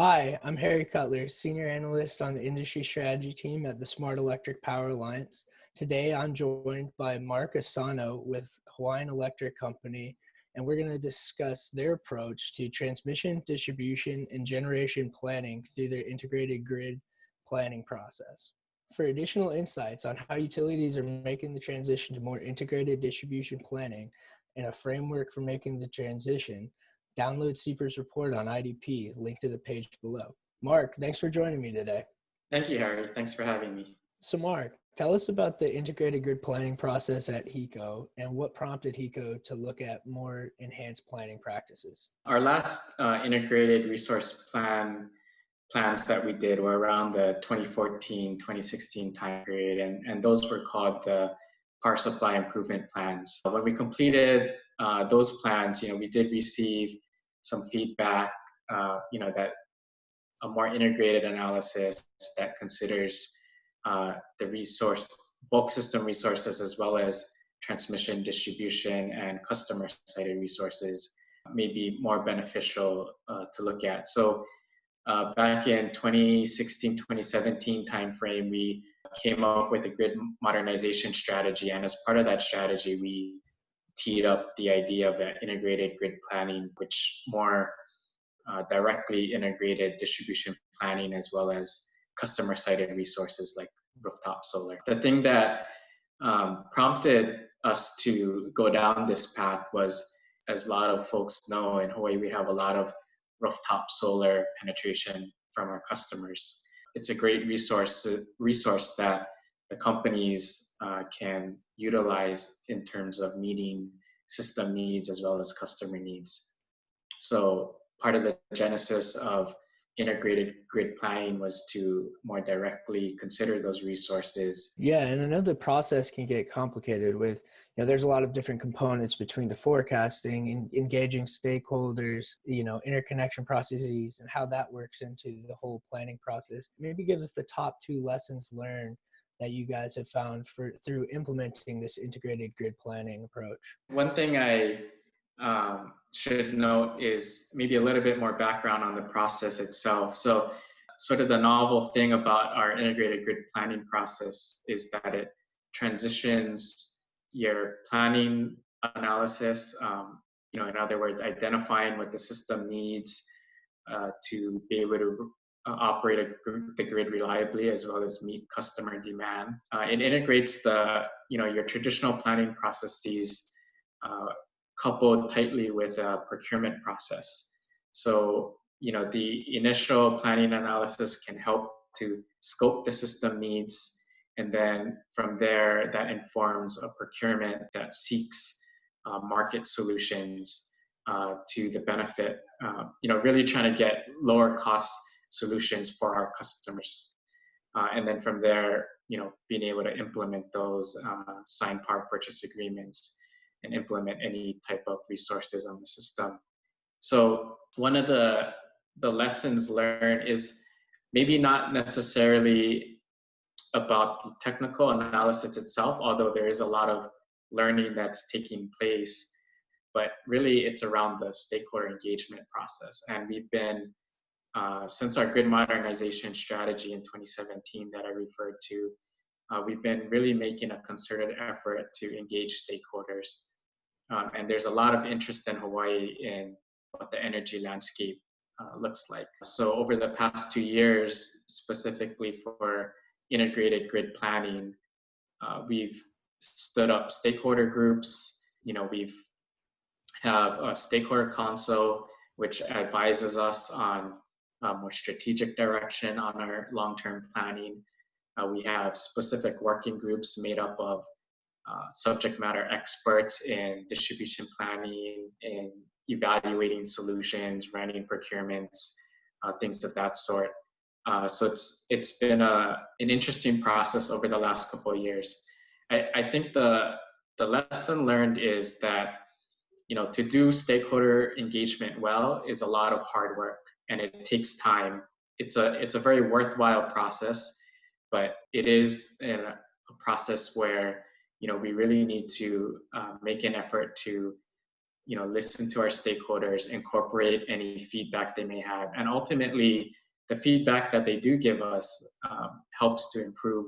Hi, I'm Harry Cutler, Senior Analyst on the Industry Strategy Team at the Smart Electric Power Alliance. Today, I'm joined by Marc Asano with Hawaiian Electric Company, and we're going to discuss their approach to transmission, distribution, and generation planning through their integrated grid planning process. For additional insights on how utilities are making the transition to more integrated distribution planning and a framework for making the transition, download SEPR's report on IDP, linked to the page below. Marc, thanks for joining me today. Thank you, Harry. Thanks for having me. So Marc, tell us about the integrated grid planning process at HECO and what prompted HECO to look at more enhanced planning practices. Our last integrated resource plans that we did were around the 2014-2016 time period, and those were called the power supply improvement plans. When we completed those plans, we did receive some feedback, that a more integrated analysis that considers the bulk system resources as well as transmission, distribution, and customer-sided resources may be more beneficial to look at. So back in 2016-2017 timeframe, we came up with a grid modernization strategy, and as part of that strategy, we teed up the idea of an integrated grid planning, which more directly integrated distribution planning as well as customer-sided resources like rooftop solar. The thing that prompted us to go down this path was, as a lot of folks know, in Hawaii we have a lot of rooftop solar penetration from our customers. It's a great resource that the companies can utilize in terms of meeting system needs as well as customer needs. So part of the genesis of integrated grid planning was to more directly consider those resources. Yeah, and I know the process can get complicated with, there's a lot of different components between the forecasting and engaging stakeholders, interconnection processes and how that works into the whole planning process. Maybe give us the top 2 lessons learned that you guys have found through implementing this integrated grid planning approach. One thing I should note is maybe a little bit more background on the process itself. So sort of the novel thing about our integrated grid planning process is that it transitions your planning analysis, in other words, identifying what the system needs to be able to operate the grid reliably as well as meet customer demand. It integrates your traditional planning processes coupled tightly with a procurement process. So, the initial planning analysis can help to scope the system needs, and then from there, that informs a procurement that seeks market solutions to the benefit, really trying to get lower cost solutions for our customers. And then from there, being able to implement those, sign power purchase agreements and implement any type of resources on the system. So one of the lessons learned is maybe not necessarily about the technical analysis itself, although there is a lot of learning that's taking place, but really it's around the stakeholder engagement process. And we've been, since our grid modernization strategy in 2017 that I referred to, we've been really making a concerted effort to engage stakeholders. And there's a lot of interest in Hawaii in what the energy landscape looks like. So over the past 2 years, specifically for integrated grid planning, we've stood up stakeholder groups. We've have a stakeholder council, which advises us on more strategic direction on our long-term planning. We have specific working groups made up of subject matter experts in distribution planning, in evaluating solutions, running procurements, things of that sort. So it's been an interesting process over the last couple of years. I think the lesson learned is that to do stakeholder engagement well is a lot of hard work and it takes time. It's a very worthwhile process, but it is a process where we really need to make an effort to listen to our stakeholders, incorporate any feedback they may have, and ultimately the feedback that they do give us helps to improve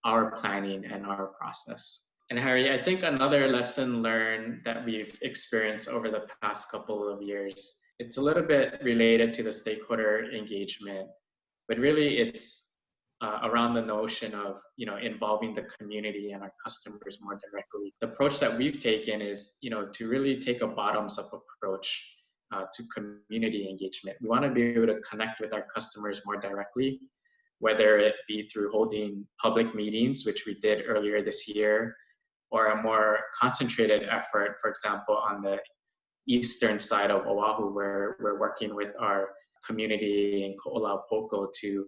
our planning and our process. And Harry, I think another lesson learned that we've experienced over the past couple of years, it's a little bit related to the stakeholder engagement, but really it's around the notion of involving the community and our customers more directly. The approach that we've taken is to really take a bottoms-up approach to community engagement. We want to be able to connect with our customers more directly, whether it be through holding public meetings, which we did earlier this year, or a more concentrated effort, for example, on the eastern side of Oahu, where we're working with our community in Ko'olapoko to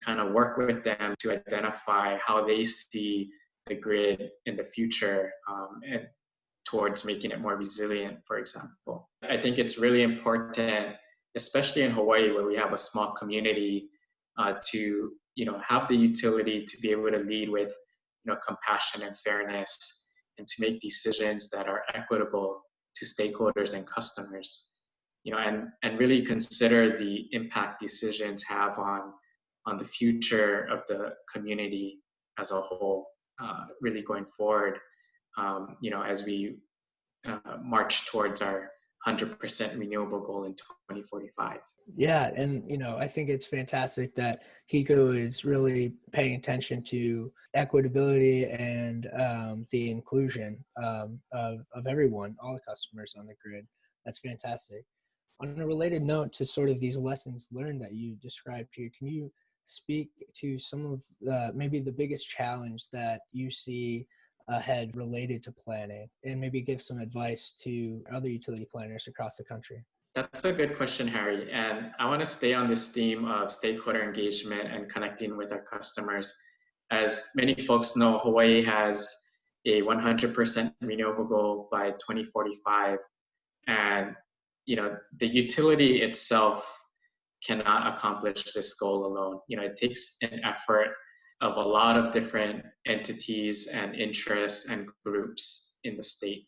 kind of work with them to identify how they see the grid in the future and towards making it more resilient, for example. I think it's really important, especially in Hawaii, where we have a small community, to have the utility to be able to lead with compassion and fairness, and to make decisions that are equitable to stakeholders and customers, and really consider the impact decisions have on the future of the community as a whole, really going forward, as we march towards our 100% renewable goal in 2045. Yeah, and I think it's fantastic that HECO is really paying attention to equitability and the inclusion of everyone, all the customers on the grid. That's fantastic. On a related note to sort of these lessons learned that you described here, can you speak to some of maybe the biggest challenge that you see ahead related to planning, and maybe give some advice to other utility planners across the country? That's a good question, Harry. And I want to stay on this theme of stakeholder engagement and connecting with our customers. As many folks know, Hawaii has a 100% renewable goal by 2045. And, the utility itself cannot accomplish this goal alone. It takes an effort of a lot of different entities and interests and groups in the state,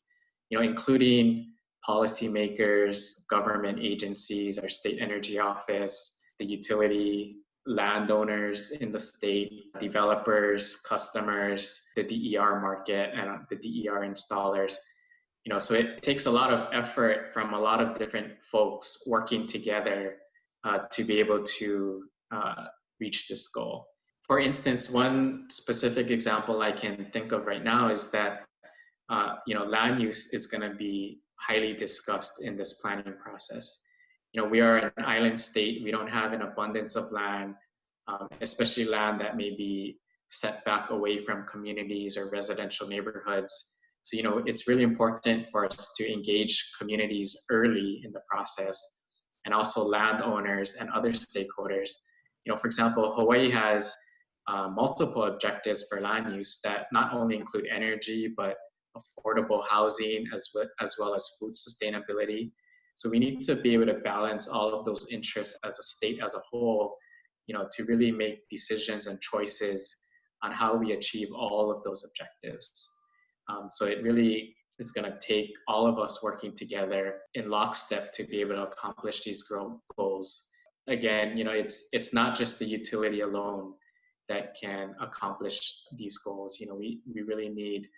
including policymakers, government agencies, our state energy office, the utility, landowners in the state, developers, customers, the DER market, and the DER installers. So it takes a lot of effort from a lot of different folks working together to be able to reach this goal. For instance, one specific example I can think of right now is that land use is going to be highly discussed in this planning process. We are an island state. We don't have an abundance of land, especially land that may be set back away from communities or residential neighborhoods. So, it's really important for us to engage communities early in the process, and also landowners and other stakeholders. For example, Hawaii has multiple objectives for land use that not only include energy, but affordable housing as well as food sustainability. So we need to be able to balance all of those interests as a state as a whole, to really make decisions and choices on how we achieve all of those objectives. So it really is going to take all of us working together in lockstep to be able to accomplish these goals. Again, it's not just the utility alone that can accomplish these goals. We really need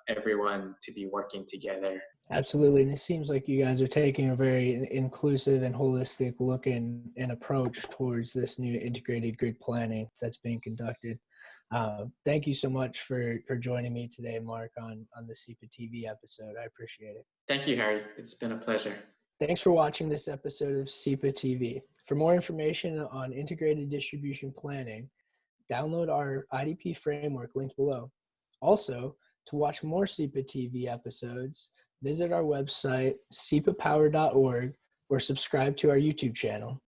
everyone to be working together. Absolutely. And it seems like you guys are taking a very inclusive and holistic look and approach towards this new integrated grid planning that's being conducted. Thank you so much for joining me today, Mark, on the SEPA TV episode. I appreciate it. Thank you, Harry. It's been a pleasure. Thanks for watching this episode of SEPA TV. For more information on integrated distribution planning, download our IDP framework linked below. Also, to watch more SEPA TV episodes, visit our website, sepapower.org, or subscribe to our YouTube channel.